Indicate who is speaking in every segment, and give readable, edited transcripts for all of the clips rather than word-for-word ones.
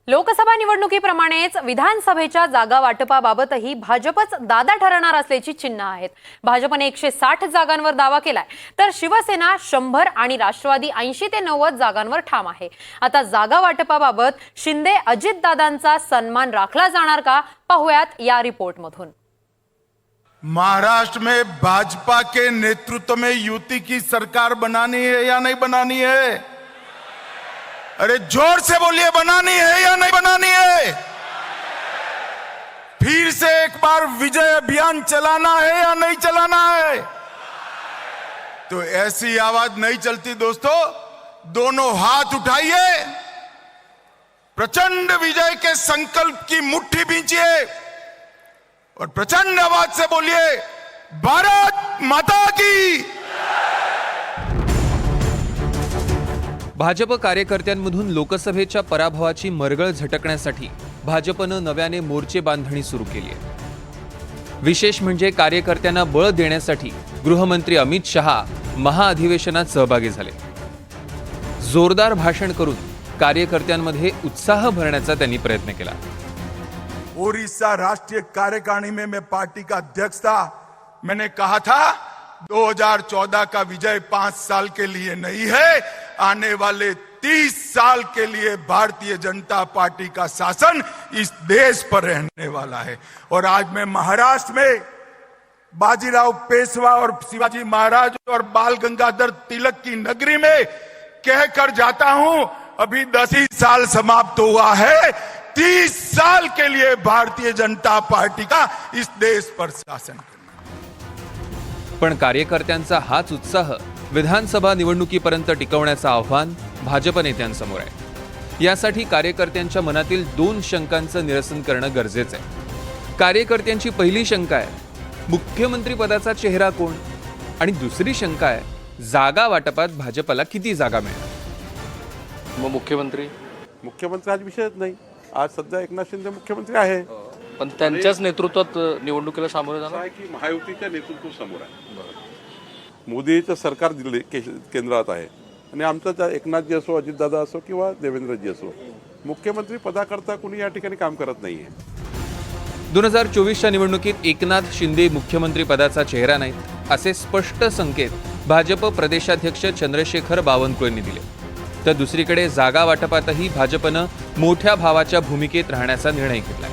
Speaker 1: लोकसभा निवडणुकीप्रमाणेच विधानसभेच्या जागा वाटपाबाबतही भाजपच दादा ठरणार असल्याची चिन्ह आहेत। भाजपने 160 जागांवर दावा केलाय, तर शिवसेना 100 आणि राष्ट्रवादी 80 ते 90 जागांवर ठाम आहे। आता जागा वाटपाबाबत शिंदे अजितदादांचा सन्मान राखला जाणार का, पाहूयात या रिपोर्टमधून।
Speaker 2: महाराष्ट्र में भाजपा के नेतृत्व में युति की सरकार बनानी है या नहीं बनानी है? अरे जोर से बोलिए, बनानी है या नहीं बनानी है? फिर से एक बार विजय अभियान चलाना है या नहीं चलाना है? तो ऐसी आवाज नहीं चलती दोस्तों। दोनों हाथ उठाइए, प्रचंड विजय के संकल्प की मुट्ठी भींचिए और प्रचंड आवाज से बोलिए, भारत माता की।
Speaker 3: भाजप कार्यकर्त्यांमधून लोकसभेच्या पराभवाची मरगळ झटकण्यासाठी भाजपनं नव्याने मोर्चे बांधणी सुरू केली आहे। विशेष म्हणजे कार्यकर्त्यांना बळ देण्यासाठी गृहमंत्री अमित शहा महाअधिवेशनात सहभागी झाले। जोरदार भाषण करून कार्यकर्त्यांमध्ये उत्साह भरण्याचा त्यांनी प्रयत्न केला।
Speaker 2: ओडिशा राष्ट्रीय कार्यकारिणी में मैं पार्टी का अध्यक्ष था। मैंने कहा था 2014 का विजय 5 साल के लिए नहीं है, आने वाले 30 साल के लिए भारतीय जनता पार्टी का शासन इस देश पर रहने वाला है। और आज मैं महाराष्ट्र में बाजीराव पेशवा और शिवाजी महाराज और बाल गंगाधर तिलक की नगरी में कहकर जाता हूं, अभी 10 ही साल समाप्त हुआ है, 30 साल के लिए भारतीय जनता पार्टी का इस देश पर शासन करना।
Speaker 3: पण कार्यकर्त्यांचा हाच उत्साह विधानसभा निवडणुकीपर्यंत टिकवण्याचं आव्हान भाजप नेत्यांसमोर आहे। यासाठी कार्यकर्त्यांच्या मनातील 2 शंकांचं निरसन करणं गरजेचं आहे। कार्यकर्त्यांची पहिली शंका आहे, मुख्यमंत्री पदाचा चेहरा कोण? आणि दुसरी शंका आहे, जागा वाटपात भाजपला किती जागा मिळणार?
Speaker 4: मग मुख्यमंत्री
Speaker 5: आज विषयच नाही। आज सध्या एकनाथ शिंदे मुख्यमंत्री आहे,
Speaker 4: पण त्यांच्याच नेतृत्वात निवडणुकीला सामोरे जाणार
Speaker 5: आहे की महायुतीच्या नेतृत्व समोर आहे। मोदीचं सरकार दिल्ली केंद्रात आहे आणि आमचं एकनाथजी असो, अजितदादा असो किंवा देवेंद्रजी असो, मुख्यमंत्री पदाकरता कुणी या ठिकाणी काम करत नाहीये।
Speaker 3: 2024च्या निवडणुकीत एकनाथ शिंदे मुख्यमंत्री पदाचा चेहरा नाहीत असे स्पष्ट संकेत भाजप प्रदेशाध्यक्ष चंद्रशेखर बावनकुळेंनी दिले। तर दुसरीकडे जागा वाटपातही भाजपनं मोठ्या भावाच्या भूमिकेत राहण्याचा निर्णय घेतलाय।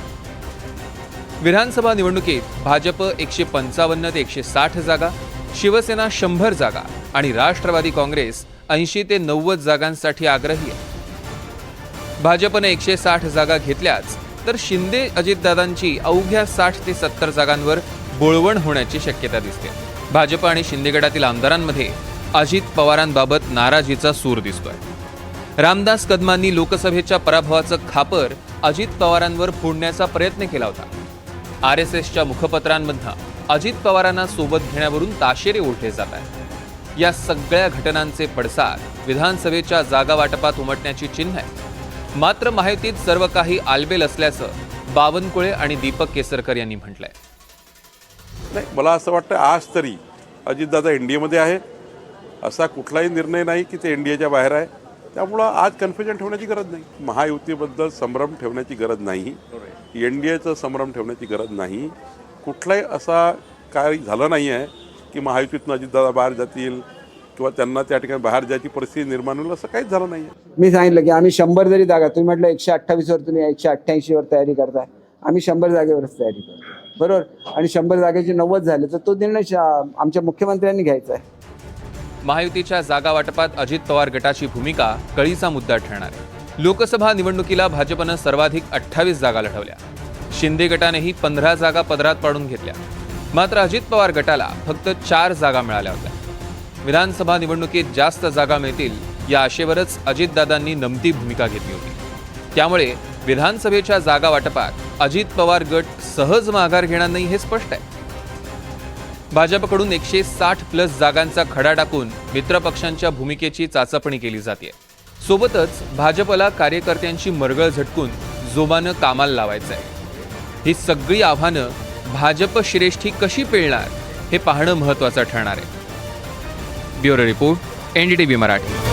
Speaker 3: विधानसभा निवडणुकीत भाजप 155 ते 160 जागा, शिवसेना 100 जागा आणि राष्ट्रवादी काँग्रेस 80 ते 90 जागांसाठी आग्रही आहे। भाजपने 160 जागा घेतल्याच तर शिंदे अजितदादांची अवघ्या 60 ते 70 जागांवर बोळवण होण्याची शक्यता दिसते। भाजप आणि शिंदे गटातील आमदारांमध्ये अजित पवारांबाबत नाराजीचा सूर दिसतोय। रामदास कदमांनी लोकसभेच्या पराभवाचं खापर अजित पवारांवर फोडण्याचा प्रयत्न केला होता। RSSच्या मुखपत्रांमधून अजित पवारांना सोबत घेण्यावरून ताशेरे ओढले जात आहेत। या सगळ्या घटनांचे पडसाद विधानसभेच्या जागा वाटपात उमटण्याची चिन्ह आहे। मात्र महायुतीत सर्व काही आलबेल असल्याचं बावनकुळे आणि दीपक केसरकर यांनी म्हटलंय।
Speaker 5: नाही, मला असं वाटतं आज तरी अजितदादा एनडीएमध्ये आहे, असा कुठलाही निर्णय नाही की ते एनडीएच्या बाहेर आहे। त्यामुळं आज कन्फ्युजन ठेवण्याची गरज नाही, महायुतीबद्दल संभ्रम ठेवण्याची गरज नाही, एनडीएचं संभ्रम ठेवण्याची गरज नाही। कुठलाही असा काही झालं नाही आहे की महायुतीतून अजितदादा बाहेर जातील किंवा त्यांना त्या ठिकाणी बाहेर जायची परिस्थिती निर्माण होईल, असं काहीच झालं नाही आहे।
Speaker 6: मी सांगितलं की आम्ही 100 जरी जागा, तुम्ही म्हटलं 128 वर तुम्ही 188 वर तयारी करताय, आम्ही 100 जागेवरच तयारी करतो, बरोबर। आणि 100 जागेचे 90 झाले तर तो निर्णय आमच्या मुख्यमंत्र्यांनी घ्यायचा आहे।
Speaker 3: महायुतीच्या जागा वाटपात अजित पवार गटाची भूमिका कळीचा मुद्दा ठरणार आहे। लोकसभा निवडणुकीला भाजपनं सर्वाधिक 28 जागा लढवल्या, शिंदे गटानेही 15 जागा पदरात पाडून घेतल्या। मात्र अजित पवार गटाला फक्त 4 जागा मिळाल्या होत्या। विधानसभा निवडणुकीत जास्त जागा मिळतील या आशेवरच अजितदादांनी नमती भूमिका घेतली होती। त्यामुळे विधानसभेच्या जागा वाटपात अजित पवार गट सहज माघार घेणार नाही हे स्पष्ट आहे। भाजपकडून 160+ जागांचा खडा टाकून मित्रपक्षांच्या भूमिकेची चाचपणी केली जाते। सोबतच भाजपला कार्यकर्त्यांची मरगळ झटकून जोमानं कामाला लावायचं आहे। ही सगळी आव्हानं भाजप श्रेष्ठी कशी पेलणार हे पाहणं महत्त्वाचं ठरणार आहे। Bureau report, NDTV Marathi.